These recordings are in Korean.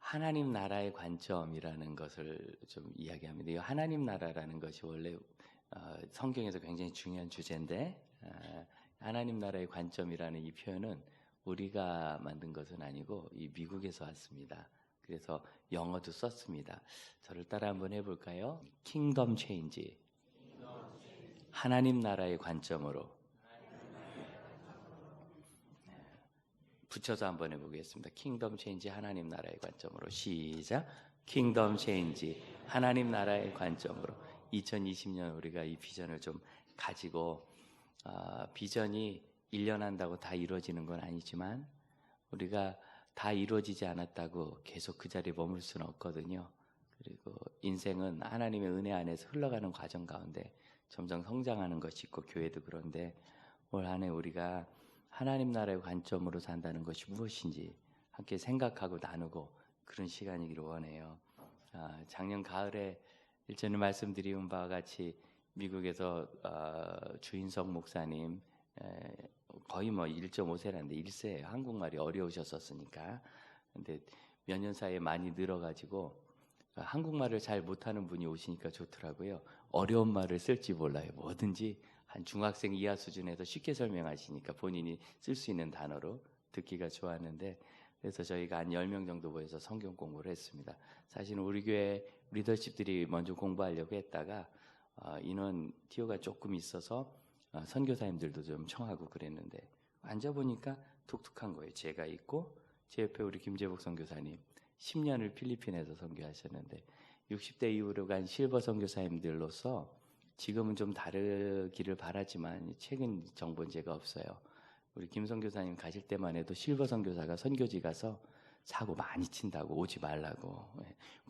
하나님 나라의 관점이라는 것을 좀 이야기합니다. 이 하나님 나라라는 것이 원래 성경에서 굉장히 중요한 주제인데, 하나님 나라의 관점이라는 이 표현은 우리가 만든 것은 아니고 이 미국에서 왔습니다. 그래서 영어도 썼습니다. 저를 따라 한번 해볼까요? 킹덤 체인지. 하나님 나라의 관점으로. 붙여서 한번 해보겠습니다. 킹덤 체인지 하나님 나라의 관점으로. 시작. 킹덤 체인지 하나님 나라의 관점으로. 2020년 우리가 이 비전을 좀 가지고, 비전이 1년 한다고 다 이루어지는 건 아니지만 우리가 다 이루어지지 않았다고 계속 그 자리에 머물 수는 없거든요. 그리고 인생은 하나님의 은혜 안에서 흘러가는 과정 가운데 점점 성장하는 것이 있고, 교회도 그런데 올 한 해 우리가 하나님 나라의 관점으로 산다는 것이 무엇인지 함께 생각하고 나누고 그런 시간이기를 원해요. 작년 가을에 일전에 말씀드린 바와 같이 미국에서 주인석 목사님, 거의 뭐 1.5세라는데 1세예요. 한국말이 어려우셨었으니까. 근데 몇 년 사이에 많이 늘어가지고 한국말을 잘 못하는 분이 오시니까 좋더라고요. 어려운 말을 쓸지 몰라요. 뭐든지 한 중학생 이하 수준에서 쉽게 설명하시니까 본인이 쓸 수 있는 단어로 듣기가 좋았는데, 그래서 저희가 한 10명 정도 모여서 성경 공부를 했습니다. 사실은 우리 교회 리더십들이 먼저 공부하려고 했다가 인원 티오가 조금 있어서 선교사님들도 좀 청하고 그랬는데, 앉아보니까 독특한 거예요. 제가 있고 제 옆에 우리 김재복 선교사님 10년을 필리핀에서 선교하셨는데 60대 이후로 간 실버 선교사님들로서 지금은 좀 다르기를 바라지만 최근 정보는 제가 없어요. 우리 김 선교사님 가실 때만 해도 실버 선교사가 선교지 가서 사고 많이 친다고, 오지 말라고,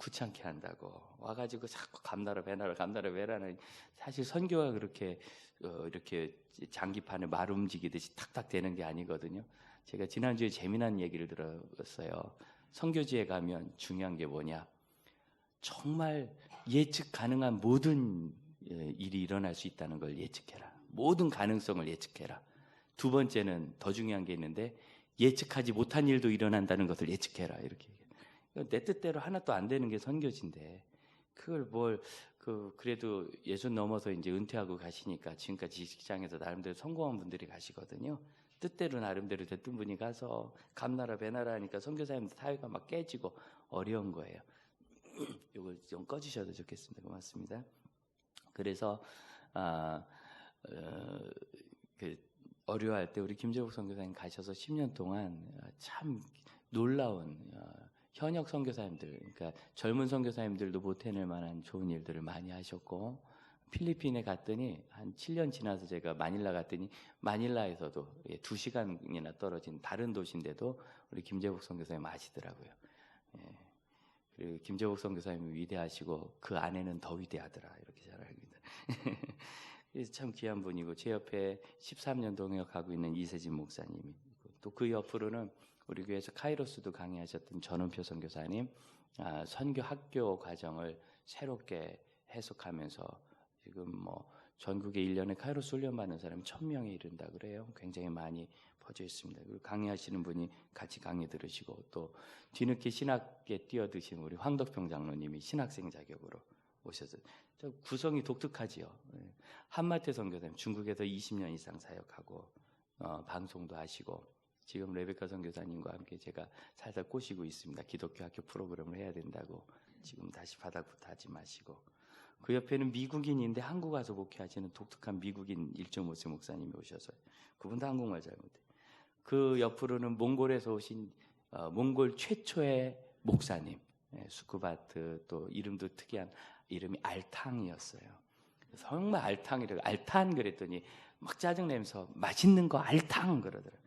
귀찮게 한다고 와가지고 자꾸 감나라 배나라. 사실 선교가 그렇게 이렇게 장기판에 말 움직이듯이 탁탁 되는 게 아니거든요. 제가 지난주에 재미난 얘기를 들었어요. 선교지에 가면 중요한 게 뭐냐, 정말 예측 가능한 모든 일이 일어날 수 있다는 걸 예측해라. 모든 가능성을 예측해라. 두 번째는 더 중요한 게 있는데, 예측하지 못한 일도 일어난다는 것을 예측해라. 이렇게. 내 뜻대로 하나도 안 되는 게 선교지인데, 그걸 그래도 예순 넘어서 이제 은퇴하고 가시니까 지금까지 직장에서 나름대로 성공한 분들이 가시거든요. 뜻대로 나름대로 됐던 분이 가서 감나라 배나라 하니까 선교사님들 사회가 막 깨지고 어려운 거예요. 이걸 좀 꺼주셔도 좋겠습니다. 고맙습니다. 그래서 어려워할 때 우리 김재복 선교사님 가셔서 10년 동안 참 놀라운 현역 선교사님들, 그러니까 젊은 선교사님들도 못 해낼 만한 좋은 일들을 많이 하셨고, 필리핀에 갔더니 한 7년 지나서 제가 마닐라 갔더니 마닐라에서도 2시간이나 떨어진 다른 도시인데도 우리 김재복 선교사님 아시더라고요. 그리고 김재복 선교사님이 위대하시고 그 아내는 더 위대하더라, 이렇게 잘 알겠습니다. 그래서 참 귀한 분이고, 제 옆에 13년 동역하고 있는 이세진 목사님이, 또 그 옆으로는 우리 교회에서 카이로스도 강의하셨던 전은표 선교사님, 선교 학교 과정을 새롭게 해석하면서 지금 뭐 전국에 1년에 카이로스 훈련 받는 사람이 1000명에 이른다 그래요. 굉장히 많이 퍼져 있습니다. 그리고 강의하시는 분이 같이 강의 들으시고, 또 뒤늦게 신학에 뛰어드신 우리 황덕평 장로님이 신학생 자격으로 오셔서, 저 구성이 독특하지요. 한마태 선교사님 중국에서 20년 이상 사역하고 방송도 하시고, 지금 레베카 선교사님과 함께 제가 살살 꼬시고 있습니다. 기독교 학교 프로그램을 해야 된다고. 지금 다시 바닥부터 하지 마시고. 그 옆에는 미국인인데 한국 와서 목회하시는 독특한 미국인 1.5세 목사님이 오셔서, 그분도 한국말 잘 못해요. 그 옆으로는 몽골에서 오신 몽골 최초의 목사님, 수쿠바트, 또 이름도 특이한 이름이 알탕이었어요. 정말 알탕이라고, 알탄 그랬더니 막 짜증내면서 맛있는 거 알탕 그러더라고요.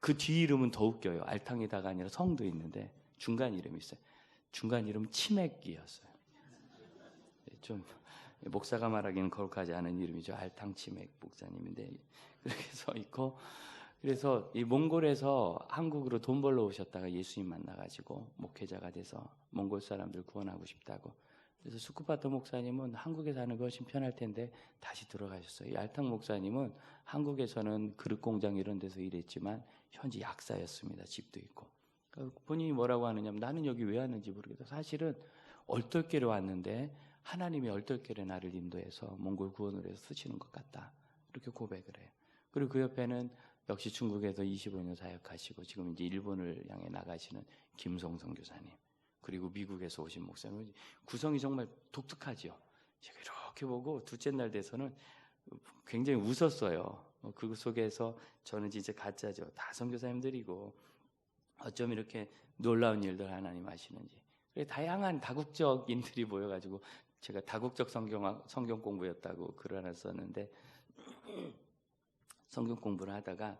그 뒤 이름은 더 웃겨요. 알탕이다가 아니라 성도 있는데 중간 이름이 있어요. 중간 이름은 치맥이었어요. 좀 목사가 말하기는 거룩하지 않은 이름이죠. 알탕 치맥 목사님인데 그렇게 서 있고, 그래서 이 몽골에서 한국으로 돈 벌러 오셨다가 예수님 만나가지고 목회자가 돼서 몽골 사람들 구원하고 싶다고. 그래서 수쿠바토 목사님은 한국에 사는 거 훨씬 편할 텐데 다시 들어가셨어요. 이 알탕 목사님은 한국에서는 그릇 공장 이런 데서 일했지만 현재 약사였습니다. 집도 있고. 본인이 뭐라고 하느냐면 나는 여기 왜 왔는지 모르겠다. 사실은 얼떨결에 왔는데 하나님이 얼떨결에 나를 인도해서 몽골 구원을 해서 쓰시는 것 같다. 이렇게 고백을 해요. 그리고 그 옆에는 역시 중국에서 25년 사역하시고 지금 이제 일본을 향해 나가시는 김송 선교사님, 그리고 미국에서 오신 목사님, 구성이 정말 독특하죠. 제가 이렇게 보고 둘째 날 돼서는 굉장히 웃었어요. 그 속에서 저는 진짜 가짜죠. 다 선교사님들이고 어쩜 이렇게 놀라운 일들 하나님 하시는지. 다양한 다국적인들이 모여가지고 제가 다국적 성경 공부였다고 글을 하나 썼는데, 성경 공부를 하다가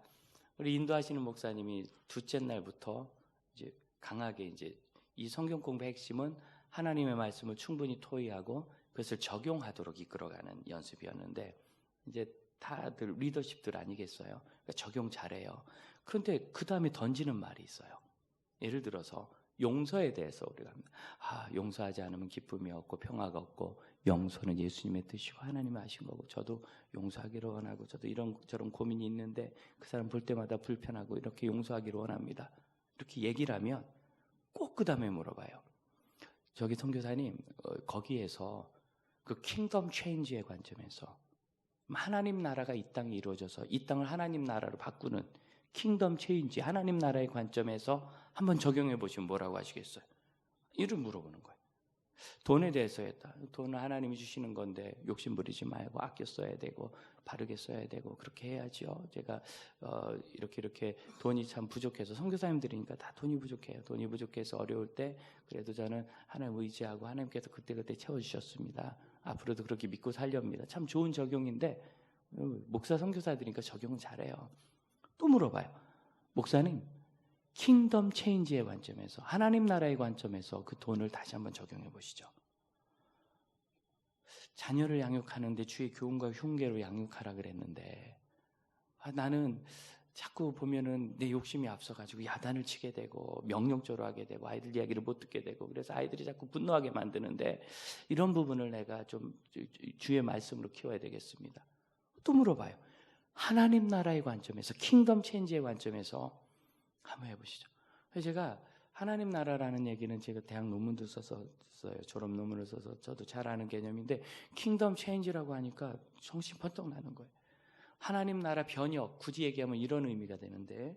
우리 인도하시는 목사님이 둘째 날부터 이제 강하게 이제 이 성경 공부 핵심은 하나님의 말씀을 충분히 토의하고 그것을 적용하도록 이끌어가는 연습이었는데, 이제 다들 리더십들 아니겠어요? 그러니까 적용 잘해요. 그런데 그 다음에 던지는 말이 있어요. 예를 들어서 용서에 대해서 우리가 합니다. 용서하지 않으면 기쁨이 없고 평화가 없고, 용서는 예수님의 뜻이고 하나님이 하신 거고, 저도 용서하기를 원하고, 저도 이런저런 고민이 있는데 그 사람 볼 때마다 불편하고 이렇게 용서하기를 원합니다. 이렇게 얘기를 하면 꼭 그 다음에 물어봐요. 저기 선교사님, 거기에서 그 킹덤 체인지의 관점에서 하나님 나라가 이 땅에 이루어져서 이 땅을 하나님 나라로 바꾸는 킹덤 체인지, 하나님 나라의 관점에서 한번 적용해 보시면 뭐라고 하시겠어요? 이를 물어보는 거예요. 돈에 대해서 했다. 돈은 하나님이 주시는 건데 욕심 부리지 말고 아껴 써야 되고 바르게 써야 되고 그렇게 해야죠. 제가 이렇게 돈이 참 부족해서, 선교사님들이니까 다 돈이 부족해요. 돈이 부족해서 어려울 때 그래도 저는 하나님 의지하고 하나님께서 그때그때 채워주셨습니다. 앞으로도 그렇게 믿고 살렵니다. 참 좋은 적용인데 목사 선교사들이니까 적용은 잘해요. 또 물어봐요. 목사님, 킹덤 체인지의 관점에서, 하나님 나라의 관점에서 그 돈을 다시 한번 적용해 보시죠. 자녀를 양육하는데 주의 교훈과 흉계로 양육하라 그랬는데, 나는 자꾸 보면은 내 욕심이 앞서가지고 야단을 치게 되고 명령조로 하게 되고 아이들 이야기를 못 듣게 되고, 그래서 아이들이 자꾸 분노하게 만드는데 이런 부분을 내가 좀 주의 말씀으로 키워야 되겠습니다. 또 물어봐요. 하나님 나라의 관점에서, 킹덤 체인지의 관점에서 한번 해보시죠. 제가 하나님 나라라는 얘기는 제가 대학 논문도 썼어요. 졸업 논문을 써서 저도 잘 아는 개념인데, 킹덤 체인지라고 하니까 정신 번쩍 나는 거예요. 하나님 나라 변혁, 굳이 얘기하면 이런 의미가 되는데,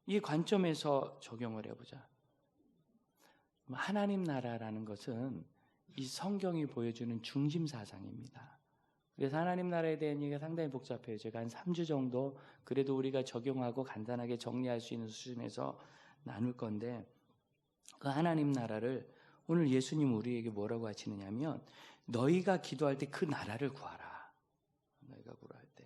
이 관점에서 적용을 해보자. 하나님 나라라는 것은 이 성경이 보여주는 중심 사상입니다. 그래서 하나님 나라에 대한 얘기가 상당히 복잡해요. 제가 한 3주 정도 그래도 우리가 적용하고 간단하게 정리할 수 있는 수준에서 나눌 건데, 그 하나님 나라를 오늘 예수님 우리에게 뭐라고 하시느냐면, 너희가 기도할 때 그 나라를 구하라. 너희가 구할 때,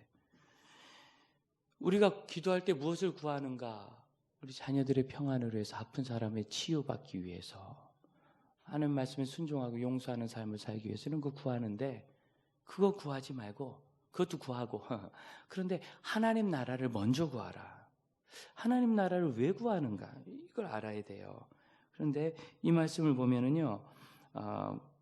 우리가 기도할 때 무엇을 구하는가? 우리 자녀들의 평안을 위해서, 아픈 사람의 치유받기 위해서, 하나님 말씀에 순종하고 용서하는 삶을 살기 위해서는 그거 구하는데, 그거 구하지 말고, 그것도 구하고 그런데 하나님 나라를 먼저 구하라. 하나님 나라를 왜 구하는가? 이걸 알아야 돼요. 그런데 이 말씀을 보면은요,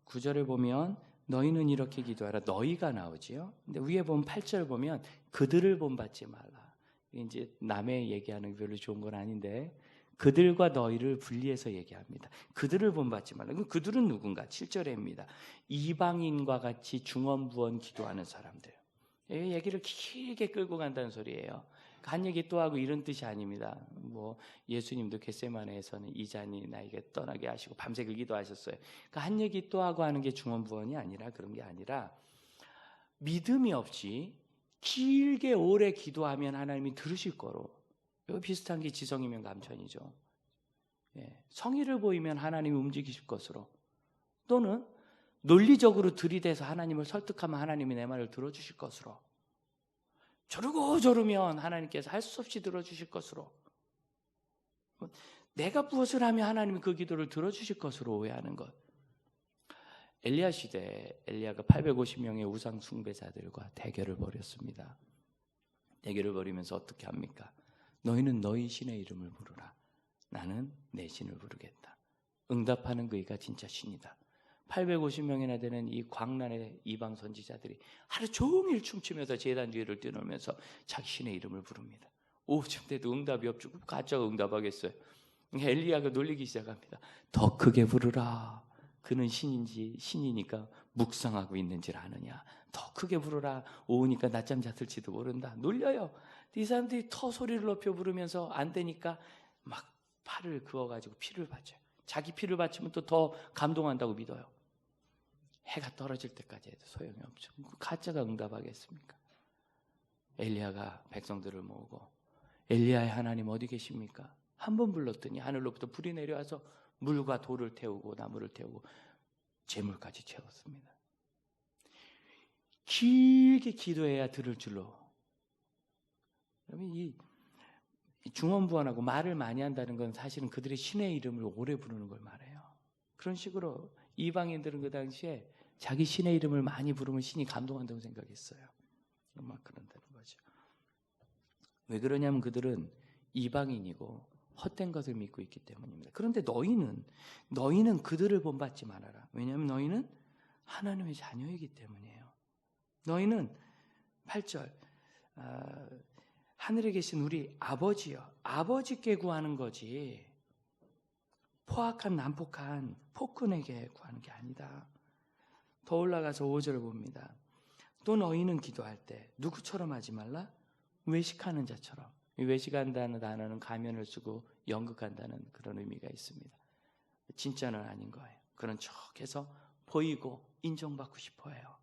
9절에 보면 너희는 이렇게 기도하라. 너희가 나오지요. 근데 위에 보면 8절 보면 그들을 본받지 말라. 이제 남의 얘기하는 게 별로 좋은 건 아닌데, 그들과 너희를 분리해서 얘기합니다. 그들을 본받지 말라. 그럼 그들은 누군가? 7절에입니다. 이방인과 같이 중언부언 기도하는 사람들. 이 얘기를 길게 끌고 간다는 소리예요. 한 얘기 또 하고 이런 뜻이 아닙니다. 뭐 예수님도 겟세마네에서는 이 잔이 나에게 떠나게 하시고 밤새 그 기도하셨어요. 그러니까 한 얘기 또 하고 하는 게 중언부언이 아니라, 그런 게 아니라, 믿음이 없이 길게 오래 기도하면 하나님이 들으실 거로. 이거 비슷한 게 지성이면 감천이죠. 성의를 보이면 하나님이 움직이실 것으로, 또는 논리적으로 들이대서 하나님을 설득하면 하나님이 내 말을 들어주실 것으로, 저러고 저러면 하나님께서 할 수 없이 들어주실 것으로, 내가 무엇을 하면 하나님이 그 기도를 들어주실 것으로 오해하는 것. 엘리야 시대에 엘리야가 850명의 우상 숭배자들과 대결을 벌였습니다. 대결을 벌이면서 어떻게 합니까? 너희는 너희 신의 이름을 부르라. 나는 내 신을 부르겠다. 응답하는 그이가 진짜 신이다. 850명이나 되는 이 광란의 이방 선지자들이 하루 종일 춤추면서 제단 뒤를 뛰놀면서 자기 신의 이름을 부릅니다. 오후쯤 돼도 응답이 없죠. 가짜가 응답하겠어요. 엘리야가 놀리기 시작합니다. 더 크게 부르라. 그는 신이니까 묵상하고 있는지를 아느냐. 더 크게 부르라. 오후니까 낮잠 잤을지도 모른다. 놀려요. 이 사람들이 더 소리를 높여 부르면서 안 되니까 막 팔을 그어가지고 피를 바쳐요. 자기 피를 바치면 또 더 감동한다고 믿어요. 해가 떨어질 때까지 해도 소용이 없죠. 가짜가 응답하겠습니까? 엘리야가 백성들을 모으고 엘리야의 하나님 어디 계십니까? 한 번 불렀더니 하늘로부터 불이 내려와서 물과 돌을 태우고 나무를 태우고 재물까지 채웠습니다. 길게 기도해야 들을 줄로. 그러면 이 중언부언하고 말을 많이 한다는 건 사실은 그들의 신의 이름을 오래 부르는 걸 말해요. 그런 식으로 이방인들은 그 당시에 자기 신의 이름을 많이 부르면 신이 감동한다고 생각했어요. 막 그런다는 거죠. 왜 그러냐면 그들은 이방인이고 헛된 것을 믿고 있기 때문입니다. 그런데 너희는 그들을 본받지 말아라. 왜냐하면 너희는 하나님의 자녀이기 때문이에요. 너희는 8절 하늘에 계신 우리 아버지요. 아버지께 구하는 거지 포악한 난폭한 폭군에게 구하는 게 아니다. 더 올라가서 5절을 봅니다. 또 너희는 기도할 때 누구처럼 하지 말라? 외식하는 자처럼. 외식한다는 단어는 가면을 쓰고 연극한다는 그런 의미가 있습니다. 진짜는 아닌 거예요. 그런 척해서 보이고 인정받고 싶어 해요.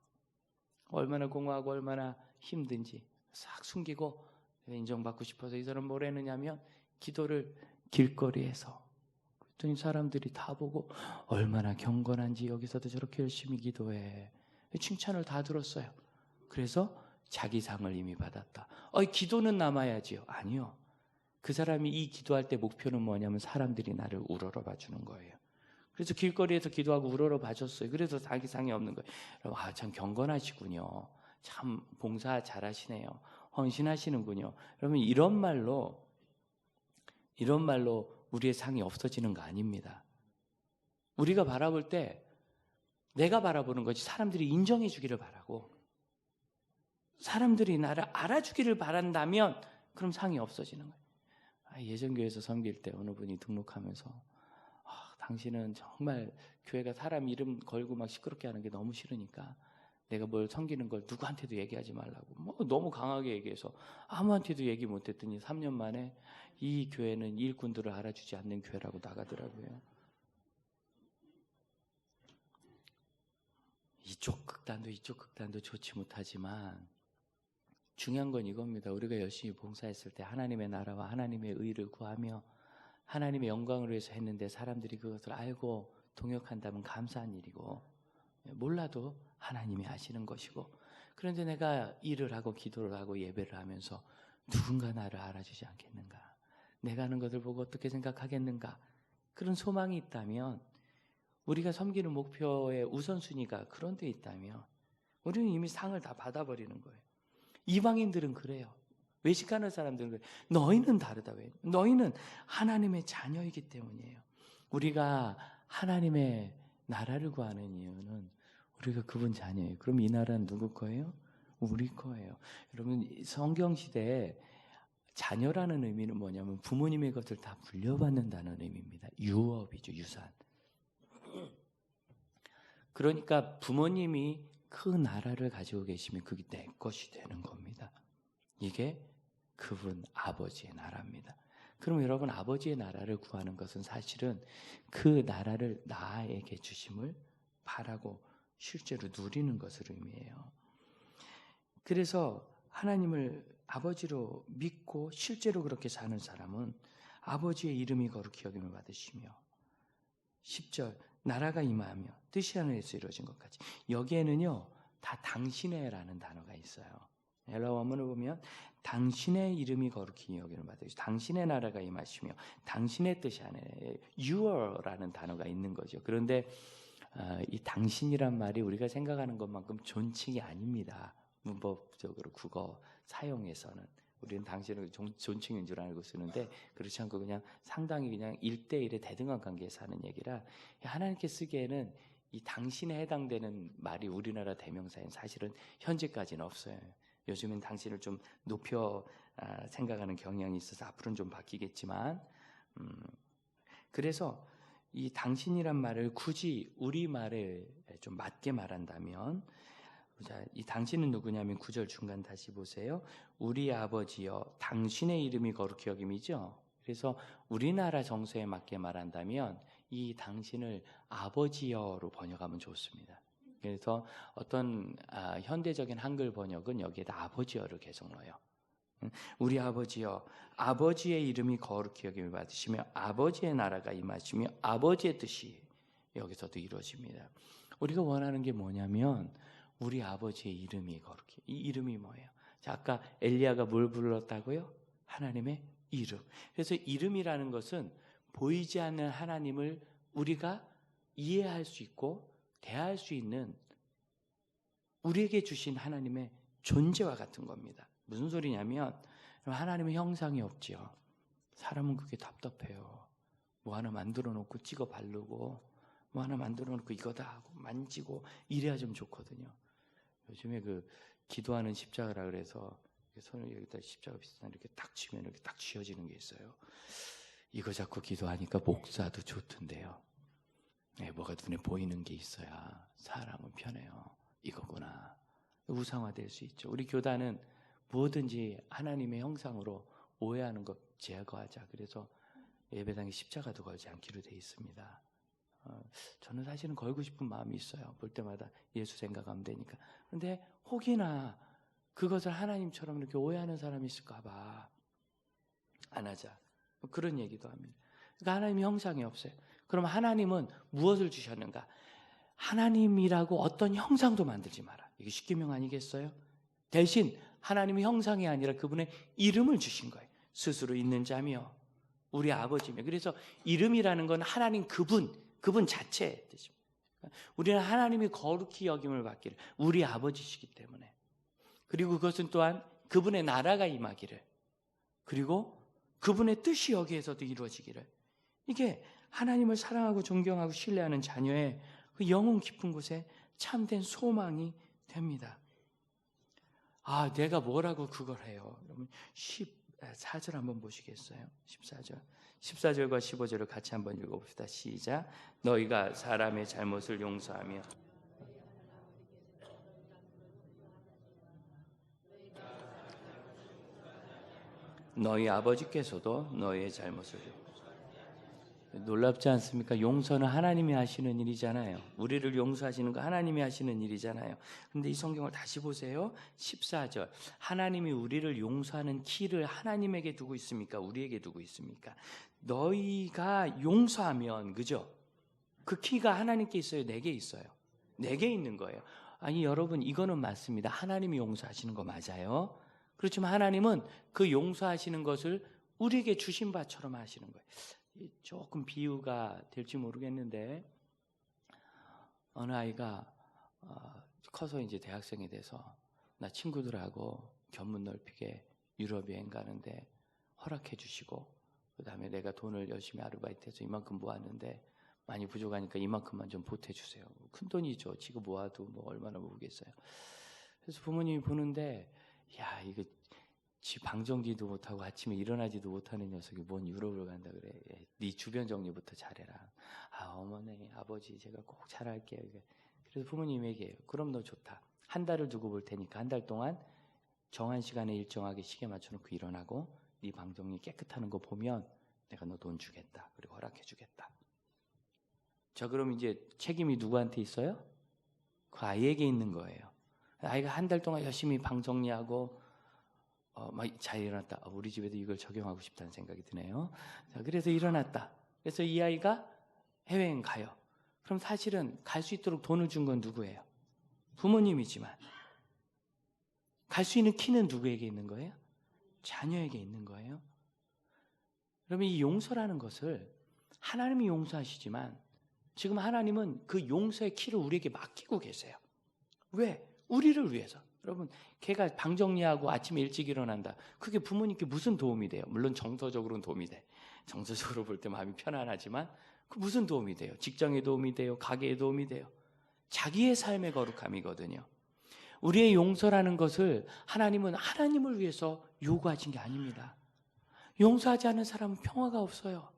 얼마나 공허하고 얼마나 힘든지 싹 숨기고 인정받고 싶어서 이 사람 뭘 했느냐면 기도를 길거리에서 그랬더니 사람들이 다 보고 얼마나 경건한지 여기서도 저렇게 열심히 기도해. 칭찬을 다 들었어요. 그래서 자기 상을 이미 받았다. 기도는 남아야지요. 아니요. 그 사람이 이 기도할 때 목표는 뭐냐면 사람들이 나를 우러러 봐주는 거예요. 그래서 길거리에서 기도하고 우러러 봐줬어요. 그래서 자기 상이 없는 거예요. 참 경건하시군요. 참 봉사 잘하시네요. 헌신하시는군요. 그러면 이런 말로 우리의 상이 없어지는 거 아닙니다. 우리가 바라볼 때 내가 바라보는 거지 사람들이 인정해 주기를 바라고 사람들이 나를 알아주기를 바란다면 그럼 상이 없어지는 거예요. 예전 교회에서 섬길 때 어느 분이 등록하면서 당신은 정말 교회가 사람 이름 걸고 막 시끄럽게 하는 게 너무 싫으니까 내가 뭘 섬기는 걸 누구한테도 얘기하지 말라고 너무 강하게 얘기해서 아무한테도 얘기 못했더니 3년 만에 이 교회는 일꾼들을 알아주지 않는 교회라고 나가더라고요. 이쪽 극단도 좋지 못하지만 중요한 건 이겁니다. 우리가 열심히 봉사했을 때 하나님의 나라와 하나님의 의를 구하며 하나님의 영광을 위해서 했는데 사람들이 그것을 알고 동역한다면 감사한 일이고 몰라도 하나님이 하시는 것이고 그런데 내가 일을 하고 기도를 하고 예배를 하면서 누군가 나를 알아주지 않겠는가? 내가 하는 것을 보고 어떻게 생각하겠는가? 그런 소망이 있다면 우리가 섬기는 목표의 우선순위가 그런 데 있다면 우리는 이미 상을 다 받아버리는 거예요. 이방인들은 그래요. 외식하는 사람들은 그래요. 너희는 다르다. 왜? 너희는 하나님의 자녀이기 때문이에요. 우리가 하나님의 나라를 구하는 이유는 우리가 그분 자녀예요. 그럼 이 나라는 누구 거예요? 우리 거예요. 여러분 성경시대에 자녀라는 의미는 뭐냐면 부모님의 것을 다 물려받는다는 의미입니다. 유업이죠. 유산. 그러니까 부모님이 그 나라를 가지고 계시면 그게 내 것이 되는 겁니다. 이게 그분 아버지의 나라입니다. 그럼 여러분 아버지의 나라를 구하는 것은 사실은 그 나라를 나에게 주심을 바라고 실제로 누리는 것을 의미해요. 그래서 하나님을 아버지로 믿고 실제로 그렇게 사는 사람은 아버지의 이름이 거룩히 여김을 받으시며 10절 나라가 임하며 뜻이 하늘에서 이루어진 것까지. 여기에는요 다 당신의라는 단어가 있어요. 헬라어 원문을 보면 당신의 이름이 거룩히 여김을 받으시고 당신의 나라가 임하시며 당신의 뜻이 하늘에 your라는 단어가 있는 거죠. 그런데 이 당신이란 말이 우리가 생각하는 것만큼 존칭이 아닙니다. 문법적으로 국어 사용에서는 우리는 당신을 존칭인 줄 알고 쓰는데 그렇지 않고 그냥 상당히 그냥 1대1의 대등한 관계에서 하는 얘기라 하나님께 쓰기에는 이 당신에 해당되는 말이 우리나라 대명사엔 사실은 현재까지는 없어요. 요즘엔 당신을 좀 높여 생각하는 경향이 있어서 앞으로는 좀 바뀌겠지만 그래서 이 당신이란 말을 굳이 우리말에 좀 맞게 말한다면, 자, 이 당신은 누구냐면 9절 중간 다시 보세요. 우리 아버지여 당신의 이름이 거룩히 여김이죠. 그래서 우리나라 정서에 맞게 말한다면 이 당신을 아버지여로 번역하면 좋습니다. 그래서 어떤 현대적인 한글 번역은 여기에다 아버지여를 계속 넣어요. 우리 아버지여, 아버지의 이름이 거룩히 여김을 받으시며 아버지의 나라가 임하시며 아버지의 뜻이 여기서도 이루어집니다. 우리가 원하는 게 뭐냐면 우리 아버지의 이름이 거룩히. 이 이름이 뭐예요? 자, 아까 엘리야가 뭘 불렀다고요? 하나님의 이름. 그래서 이름이라는 것은 보이지 않는 하나님을 우리가 이해할 수 있고 대할 수 있는 우리에게 주신 하나님의 존재와 같은 겁니다. 무슨 소리냐면 하나님의 형상이 없지요. 사람은 그게 답답해요. 뭐 하나 만들어 놓고 찍어 바르고 뭐 하나 만들어 놓고 이거다 하고 만지고 이래야 좀 좋거든요. 요즘에 그 기도하는 십자가라 그래서 손을 여기다 십자가 비슷한 이렇게 딱 치면 이렇게 딱 쥐어지는 게 있어요. 이거 자꾸 기도하니까 목사도 좋던데요. 네, 뭐가 눈에 보이는 게 있어야 사람은 편해요. 이거구나. 우상화될 수 있죠. 우리 교단은 뭐든지 하나님의 형상으로 오해하는 것 제거하자. 그래서 예배당에 십자가도 걸지 않기로 되어 있습니다. 저는 사실은 걸고 싶은 마음이 있어요. 볼 때마다 예수 생각하면 되니까. 근데 혹이나 그것을 하나님처럼 이렇게 오해하는 사람이 있을까 봐 안 하자. 그런 얘기도 합니다. 그러니까 하나님의 형상이 없어요. 그럼 하나님은 무엇을 주셨는가? 하나님이라고 어떤 형상도 만들지 마라. 이게 십계명 아니겠어요? 대신 하나님의 형상이 아니라 그분의 이름을 주신 거예요. 스스로 있는 자며 우리 아버지며. 그래서 이름이라는 건 하나님 그분 자체의 뜻입니다. 우리는 하나님이 거룩히 여김을 받기를 우리 아버지시기 때문에. 그리고 그것은 또한 그분의 나라가 임하기를 그리고 그분의 뜻이 여기에서도 이루어지기를. 이게 하나님을 사랑하고 존경하고 신뢰하는 자녀의 그 영혼 깊은 곳에 참된 소망이 됩니다. 아, 내가 뭐라고 그걸 해요? 여러분 14절 한번 보시겠어요? 14절과 15절을 같이 한번 읽어봅시다. 시작. 너희가 사람의 잘못을 용서하며 너희 아버지께서도 너희의 잘못을 놀랍지 않습니까? 용서는 하나님이 하시는 일이잖아요. 우리를 용서하시는 거 하나님이 하시는 일이잖아요. 근데 이 성경을 다시 보세요. 14절. 하나님이 우리를 용서하는 키를 하나님에게 두고 있습니까? 우리에게 두고 있습니까? 너희가 용서하면, 그죠? 그 키가 하나님께 있어요? 내게 있어요? 내게 있는 거예요. 아니, 여러분, 이거는 맞습니다. 하나님이 용서하시는 거 맞아요. 그렇지만 하나님은 그 용서하시는 것을 우리에게 주신 바처럼 하시는 거예요. 조금 비유가 될지 모르겠는데 어느 아이가 커서 이제 대학생이 돼서 나 친구들하고 견문 넓히게 유럽 여행 가는데 허락해 주시고 그다음에 내가 돈을 열심히 아르바이트해서 이만큼 모았는데 많이 부족하니까 이만큼만 좀 보태 주세요. 큰 돈이죠. 지금 모아도 뭐 얼마나 모으겠어요. 그래서 부모님이 보는데 야, 이거 지 방정리도 못하고 아침에 일어나지도 못하는 녀석이 뭔 유럽을 간다 그래. 네 주변 정리부터 잘해라. 아, 어머니, 아버지 제가 꼭 잘할게요. 그래서 부모님이 얘기해요. 그럼 너 좋다. 한 달을 두고 볼 테니까 한 달 동안 정한 시간에 일정하게 시계 맞춰놓고 일어나고 네 방정리 깨끗하는 거 보면 내가 너 돈 주겠다. 그리고 허락해 주겠다. 자, 그럼 이제 책임이 누구한테 있어요? 그 아이에게 있는 거예요. 아이가 한 달 동안 열심히 방정리하고 막 잘 일어났다. 우리 집에도 이걸 적용하고 싶다는 생각이 드네요. 자, 그래서 일어났다. 그래서 이 아이가 해외여행 가요. 그럼 사실은 갈 수 있도록 돈을 준 건 누구예요? 부모님이지만 갈 수 있는 키는 누구에게 있는 거예요? 자녀에게 있는 거예요. 그러면 이 용서라는 것을 하나님이 용서하시지만 지금 하나님은 그 용서의 키를 우리에게 맡기고 계세요. 왜? 우리를 위해서. 여러분, 걔가 방 정리하고 아침에 일찍 일어난다. 그게 부모님께 무슨 도움이 돼요? 물론 정서적으로는 도움이 돼. 정서적으로 볼 때 마음이 편안하지만 그 무슨 도움이 돼요? 직장에 도움이 돼요? 가게에 도움이 돼요? 자기의 삶의 거룩함이거든요. 우리의 용서라는 것을 하나님은 하나님을 위해서 요구하신 게 아닙니다. 용서하지 않는 사람은 평화가 없어요.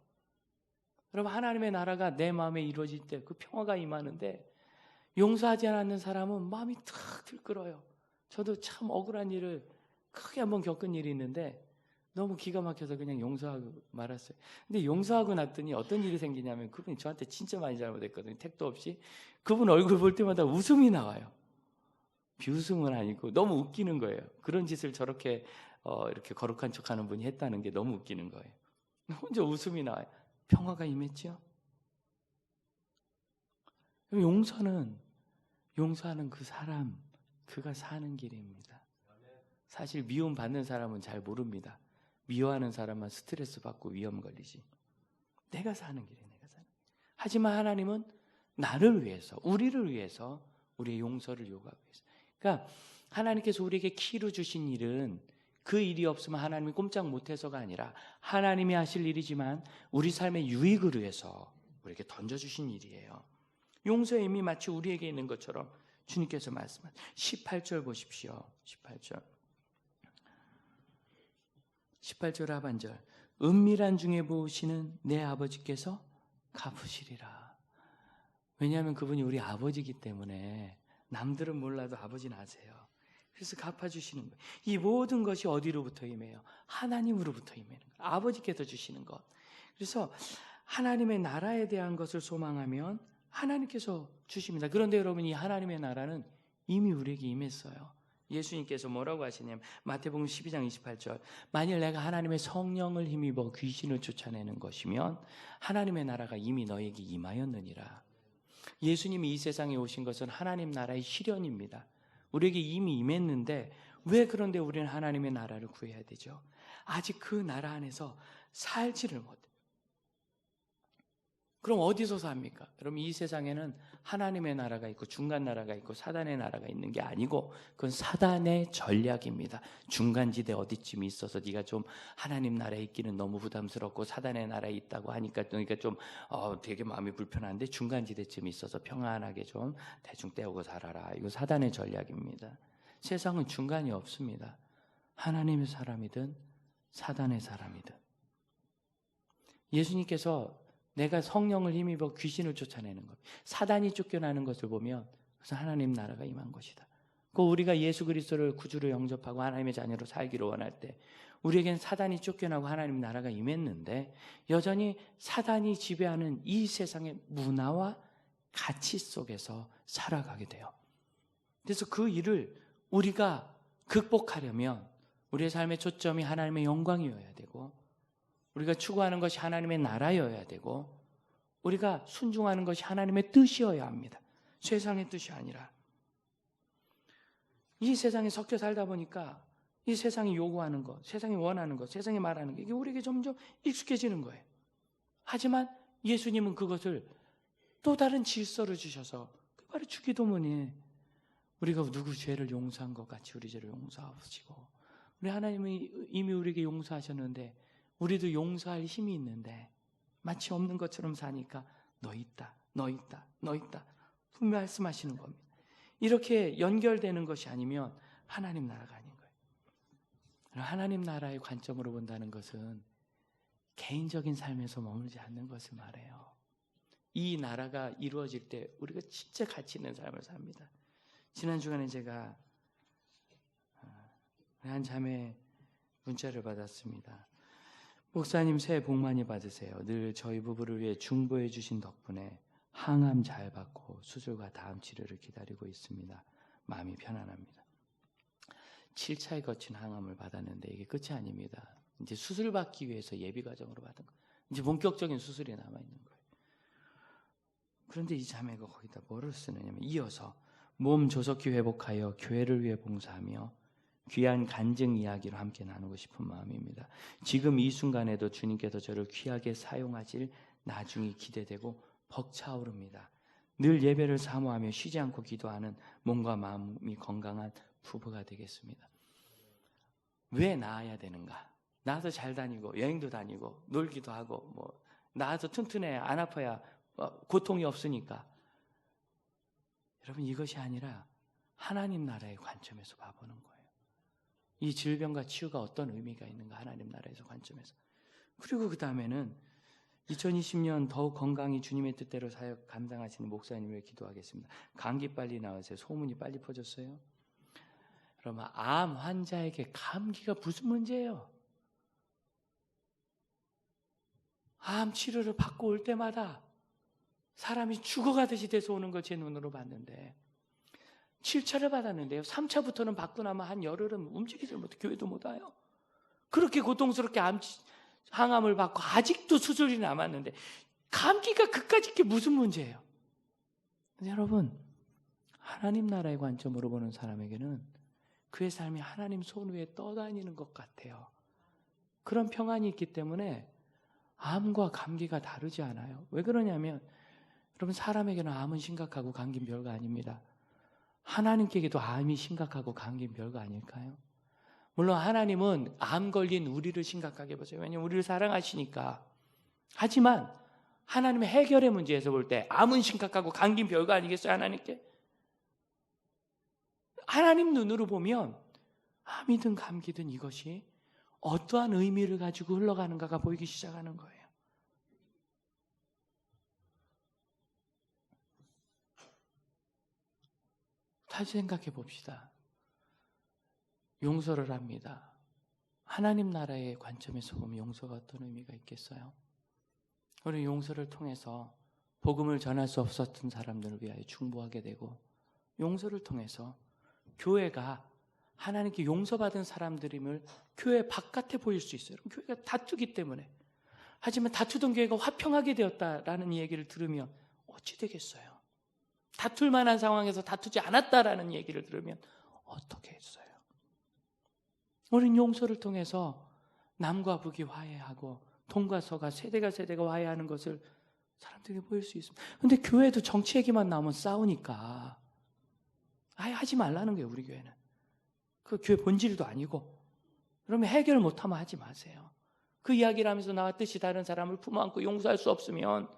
여러분, 하나님의 나라가 내 마음에 이루어질 때 그 평화가 임하는데 용서하지 않는 사람은 마음이 탁 들끓어요. 저도 참 억울한 일을 크게 한번 겪은 일이 있는데 너무 기가 막혀서 그냥 용서하고 말았어요. 근데 용서하고 났더니 어떤 일이 생기냐면 그분이 저한테 진짜 많이 잘못했거든요. 택도 없이. 그분 얼굴 볼 때마다 웃음이 나와요. 비웃음은 아니고 너무 웃기는 거예요. 그런 짓을 저렇게 이렇게 거룩한 척하는 분이 했다는 게 너무 웃기는 거예요. 혼자 웃음이 나와요. 평화가 임했죠. 용서하는 그 사람, 그가 사는 길입니다. 사실 미움 받는 사람은 잘 모릅니다. 미워하는 사람만 스트레스 받고 위험 걸리지. 내가 사는 길이에요. 내가 사는. 하지만 하나님은 나를 위해서, 우리를 위해서 우리의 용서를 요구하고 있어요. 그러니까 하나님께서 우리에게 키로 주신 일은 그 일이 없으면 하나님이 꼼짝 못해서가 아니라 하나님이 하실 일이지만 우리 삶의 유익을 위해서 우리에게 던져주신 일이에요. 용서의 의미 마치 우리에게 있는 것처럼 주님께서 말씀하신 18절 보십시오. 18절 하반절. 은밀한 중에 보시는 내 아버지께서 갚으시리라. 왜냐하면 그분이 우리 아버지이기 때문에 남들은 몰라도 아버지는 아세요. 그래서 갚아주시는 거예요. 이 모든 것이 어디로부터 임해요? 하나님으로부터 임해요. 아버지께서 주시는 것. 그래서 하나님의 나라에 대한 것을 소망하면 하나님께서 주십니다. 그런데 여러분, 이 하나님의 나라는 이미 우리에게 임했어요. 예수님께서 뭐라고 하시냐면 마태복음 12장 28절. 만일 내가 하나님의 성령을 힘입어 귀신을 쫓아내는 것이면 하나님의 나라가 이미 너에게 임하였느니라. 예수님이 이 세상에 오신 것은 하나님 나라의 실현입니다. 우리에게 이미 임했는데 왜 그런데 우리는 하나님의 나라를 구해야 되죠? 아직 그 나라 안에서 살지를 못해요. 그럼 어디서 삽니까? 여러분, 이 세상에는 하나님의 나라가 있고 중간 나라가 있고 사단의 나라가 있는 게 아니고 그건 사단의 전략입니다. 중간지대 어디쯤 있어서 네가 좀 하나님 나라에 있기는 너무 부담스럽고 사단의 나라에 있다고 하니까 그러니까 좀 되게 마음이 불편한데 중간지대쯤 있어서 평안하게 좀 대충 때우고 살아라. 이거 사단의 전략입니다. 세상은 중간이 없습니다. 하나님의 사람이든 사단의 사람이든. 예수님께서 내가 성령을 힘입어 귀신을 쫓아내는 것, 사단이 쫓겨나는 것을 보면 그래서 하나님 나라가 임한 것이다. 그 우리가 예수 그리스도를 구주로 영접하고 하나님의 자녀로 살기를 원할 때 우리에겐 사단이 쫓겨나고 하나님 나라가 임했는데 여전히 사단이 지배하는 이 세상의 문화와 가치 속에서 살아가게 돼요. 그래서 그 일을 우리가 극복하려면 우리의 삶의 초점이 하나님의 영광이어야 되고 우리가 추구하는 것이 하나님의 나라여야 되고 우리가 순종하는 것이 하나님의 뜻이어야 합니다. 세상의 뜻이 아니라. 이 세상에 섞여 살다 보니까 이 세상이 요구하는 것, 세상이 원하는 것, 세상이 말하는 것 이게 우리에게 점점 익숙해지는 거예요. 하지만 예수님은 그것을 또 다른 질서를 주셔서 그 바로 주기도문에 우리가 누구 죄를 용서한 것 같이 우리 죄를 용서하시고 우리 하나님이 이미 우리에게 용서하셨는데 우리도 용서할 힘이 있는데 마치 없는 것처럼 사니까 너 있다, 너 있다, 너 있다 분명히 말씀하시는 겁니다. 이렇게 연결되는 것이 아니면 하나님 나라가 아닌 거예요. 하나님 나라의 관점으로 본다는 것은 개인적인 삶에서 머물지 않는 것을 말해요. 이 나라가 이루어질 때 우리가 진짜 가치 있는 삶을 삽니다. 지난 주간에 제가 한 자매 문자를 받았습니다. 목사님 새해 복 많이 받으세요. 늘 저희 부부를 위해 중보해 주신 덕분에 항암 잘 받고 수술과 다음 치료를 기다리고 있습니다. 마음이 편안합니다. 7차에 거친 항암을 받았는데 이게 끝이 아닙니다. 이제 수술 받기 위해서 예비 과정으로 받은 거. 이제 본격적인 수술이 남아 있는 거예요. 그런데 이 자매가 거기다 뭐를 쓰느냐면 이어서 몸 조속히 회복하여 교회를 위해 봉사하며 귀한 간증 이야기로 함께 나누고 싶은 마음입니다. 지금 이 순간에도 주님께서 저를 귀하게 사용하실 나중이 기대되고 벅차오릅니다. 늘 예배를 사모하며 쉬지 않고 기도하는 몸과 마음이 건강한 부부가 되겠습니다. 왜 나아야 되는가? 나아서 잘 다니고 여행도 다니고 놀기도 하고 나아서 튼튼해 안 아파야 고통이 없으니까. 여러분 이것이 아니라 하나님 나라의 관점에서 봐보는 거예요. 이 질병과 치유가 어떤 의미가 있는가 하나님 나라에서 관점에서. 그리고 그 다음에는 2020년 더욱 건강히 주님의 뜻대로 사역 감당하시는 목사님을 기도하겠습니다. 감기 빨리 나으세요. 소문이 빨리 퍼졌어요. 그러면 암 환자에게 감기가 무슨 문제예요? 암 치료를 받고 올 때마다 사람이 죽어가듯이 돼서 오는 걸 제 눈으로 봤는데 7차를 받았는데요. 3차부터는 받고 나면 한 열흘은 움직이지 못해 교회도 못 와요. 그렇게 고통스럽게 항암을 받고 아직도 수술이 남았는데 감기가 그까짓 게 무슨 문제예요? 여러분, 하나님 나라의 관점으로 보는 사람에게는 그의 삶이 하나님 손 위에 떠다니는 것 같아요. 그런 평안이 있기 때문에 암과 감기가 다르지 않아요. 왜 그러냐면 여러분, 사람에게는 암은 심각하고 감기는 별거 아닙니다. 하나님께게도 암이 심각하고 감기는 별거 아닐까요? 물론 하나님은 암 걸린 우리를 심각하게 보세요. 왜냐하면 우리를 사랑하시니까. 하지만 하나님의 해결의 문제에서 볼 때 암은 심각하고 감기는 별거 아니겠어요? 하나님께? 하나님 눈으로 보면 암이든 감기든 이것이 어떠한 의미를 가지고 흘러가는가가 보이기 시작하는 거예요. 다시 생각해 봅시다. 용서를 합니다. 하나님 나라의 관점에서 보면 용서가 어떤 의미가 있겠어요? 우리 용서를 통해서 복음을 전할 수 없었던 사람들을 위하여 중보하게 되고, 용서를 통해서 교회가 하나님께 용서받은 사람들임을 교회 바깥에 보일 수 있어요. 교회가 다투기 때문에. 하지만 다투던 교회가 화평하게 되었다라는 얘기를 들으면 어찌 되겠어요? 다툴 만한 상황에서 다투지 않았다라는 얘기를 들으면 어떻게 했어요? 우리는 용서를 통해서 남과 북이 화해하고 동과 서가 세대가 화해하는 것을 사람들에게 보일 수 있습니다. 그런데 교회도 정치 얘기만 나오면 싸우니까 아예 하지 말라는 거예요. 우리 교회는. 그 교회 본질도 아니고. 그러면 해결 못하면 하지 마세요. 그 이야기를 하면서 나와 뜻이 다른 사람을 품어안고 용서할 수 없으면,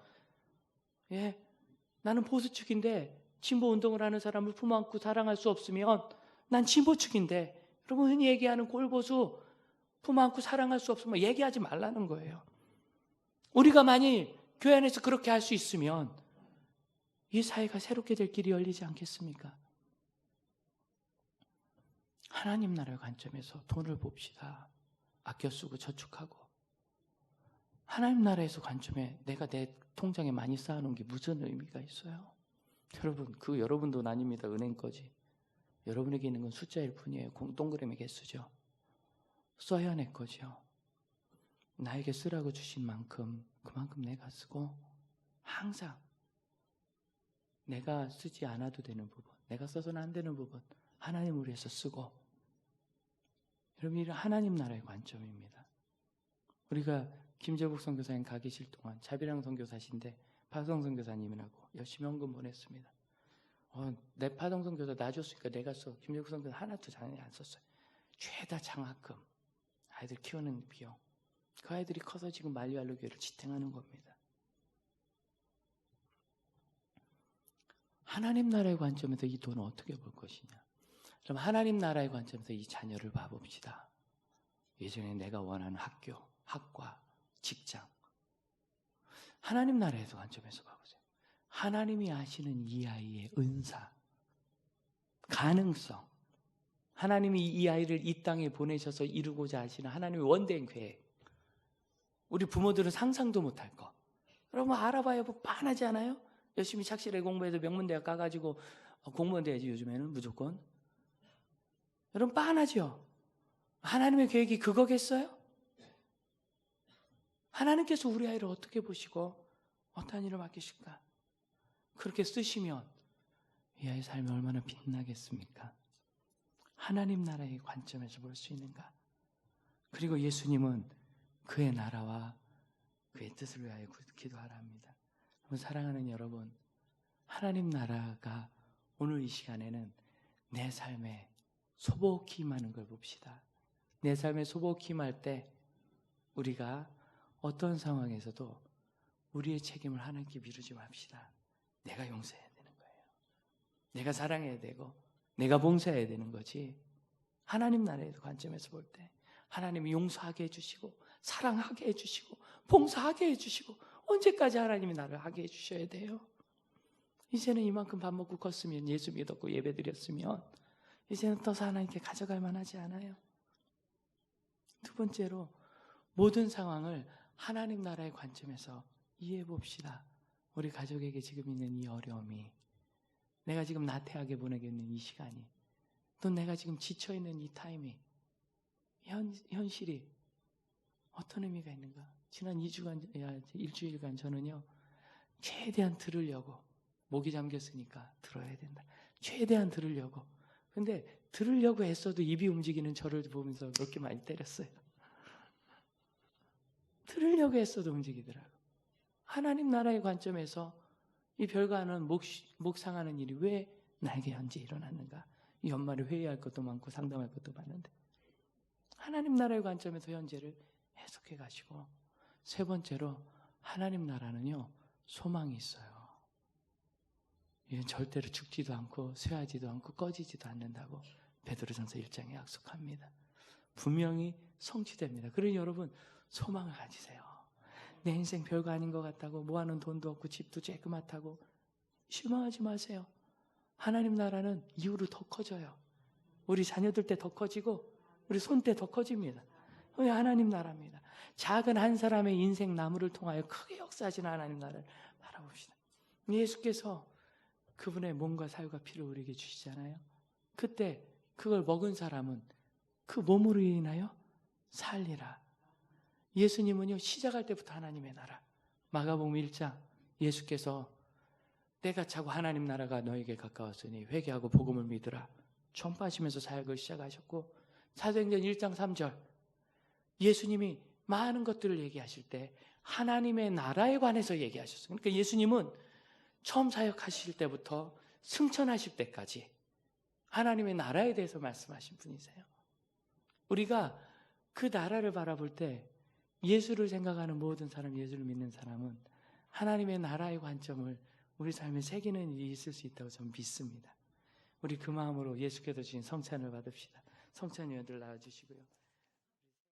나는 보수 측인데 진보 운동을 하는 사람을 품어안고 사랑할 수 없으면 난 진보 측인데, 여러분 흔히 얘기하는 꼴보수 품어안고 사랑할 수 없으면 얘기하지 말라는 거예요. 우리가 만일 교회 안에서 그렇게 할 수 있으면 이 사회가 새롭게 될 길이 열리지 않겠습니까? 하나님 나라의 관점에서 돈을 봅시다. 아껴 쓰고 저축하고. 하나님 나라에서 관점에 내가 내 통장에 많이 쌓아놓은 게 무슨 의미가 있어요? 여러분, 그 여러분 돈 아닙니다. 은행 거지. 여러분에게 있는 건 숫자일 뿐이에요. 동그라미 개수죠. 써야 내 거죠. 나에게 쓰라고 주신 만큼 그만큼 내가 쓰고, 항상 내가 쓰지 않아도 되는 부분, 내가 써서는 안 되는 부분 하나님을 위해서 쓰고. 여러분, 이런 하나님 나라의 관점입니다. 우리가 김재국 선교사님 가 계실 동안 자비랑 선교사신데 파동 선교사님이라고 열심히 헌금 보냈습니다. 내 파동 선교사 놔줬으니까 내가 써. 김재국 선교사 하나도 장에 안 썼어요. 죄다 장학금, 아이들 키우는 비용. 그 아이들이 커서 지금 만리안로 교회를 지탱하는 겁니다. 하나님 나라의 관점에서 이 돈을 어떻게 볼 것이냐? 그럼 하나님 나라의 관점에서 이 자녀를 봐봅시다. 예전에 내가 원하는 학교, 학과, 직장. 하나님 나라에서 관점에서 봐보세요. 하나님이 아시는 이 아이의 은사, 가능성, 하나님이 이 아이를 이 땅에 보내셔서 이루고자 하시는 하나님의 원대한 계획, 우리 부모들은 상상도 못할 것. 여러분 알아봐야 뭐 빤하지 않아요? 열심히 착실하게 공부해서 명문대학 가가지고 공무원 돼야지 요즘에는 무조건. 여러분 빤하죠? 하나님의 계획이 그거겠어요? 하나님께서 우리 아이를 어떻게 보시고 어떠한 일을 맡기실까? 그렇게 쓰시면 이 아이의 삶이 얼마나 빛나겠습니까? 하나님 나라의 관점에서 볼 수 있는가? 그리고 예수님은 그의 나라와 그의 뜻을 위하여 기도하라 합니다. 사랑하는 여러분, 하나님 나라가 오늘 이 시간에는 내 삶에 소복히 임하는 걸 봅시다. 내 삶에 소복히 임할 때 우리가 어떤 상황에서도 우리의 책임을 하나님께 미루지 맙시다. 내가 용서해야 되는 거예요. 내가 사랑해야 되고 내가 봉사해야 되는 거지. 하나님 나라의 관점에서 볼 때 하나님이 용서하게 해주시고 사랑하게 해주시고 봉사하게 해주시고 언제까지 하나님이 나를 하게 해주셔야 돼요? 이제는 이만큼 밥 먹고 컸으면, 예수 믿었고 예배 드렸으면 이제는 더 하나님께 가져갈 만하지 않아요? 두 번째로, 모든 상황을 하나님 나라의 관점에서 이해해 봅시다. 우리 가족에게 지금 있는 이 어려움이, 내가 지금 나태하게 보내고 있는 이 시간이, 또 내가 지금 지쳐있는 이 타임이, 현실이 어떤 의미가 있는가? 지난 2주간, 일주일간 저는요, 최대한 들으려고, 목이 잠겼으니까 들어야 된다, 최대한 들으려고. 근데 들으려고 했어도 입이 움직이는 저를 보면서 그렇게 많이 때렸어요. 들으려고 했어도 움직이더라고. 하나님 나라의 관점에서 이 별거 아닌 목 상하는 일이 왜 나에게 현재 일어났는가? 이 연말에 회의할 것도 많고 상담할 것도 많은데, 하나님 나라의 관점에서 현재를 해석해 가시고, 세 번째로, 하나님 나라는요, 소망이 있어요. 이건 절대로 죽지도 않고 쇠하지도 않고 꺼지지도 않는다고 베드로전서 1장에 약속합니다. 분명히 성취됩니다. 그러니 여러분, 소망을 가지세요. 내 인생 별거 아닌 것 같다고, 모아놓은 돈도 없고 집도 쬐끄맣다고 실망하지 마세요. 하나님 나라는 이후로 더 커져요. 우리 자녀들 때 더 커지고 우리 손 때 더 커집니다. 하나님 나라입니다. 작은 한 사람의 인생 나무를 통하여 크게 역사하시는 하나님 나라를 바라봅시다. 예수께서 그분의 몸과 살과 피를 우리에게 주시잖아요. 그때 그걸 먹은 사람은 그 몸으로 인하여 살리라. 예수님은요, 시작할 때부터 하나님의 나라, 마가복음 1장, 예수께서 때가 차고 하나님 나라가 너에게 가까웠으니 회개하고 복음을 믿으라, 전파하시면서 사역을 시작하셨고, 사도행전 1장 3절, 예수님이 많은 것들을 얘기하실 때 하나님의 나라에 관해서 얘기하셨어요. 그러니까 예수님은 처음 사역하실 때부터 승천하실 때까지 하나님의 나라에 대해서 말씀하신 분이세요. 우리가 그 나라를 바라볼 때 예수를 생각하는 모든 사람, 예수를 믿는 사람은 하나님의 나라의 관점을 우리 삶에 새기는 일이 있을 수 있다고 저는 믿습니다. 우리 그 마음으로 예수께서 주신 성찬을 받읍시다. 성찬위원들 나와주시고요.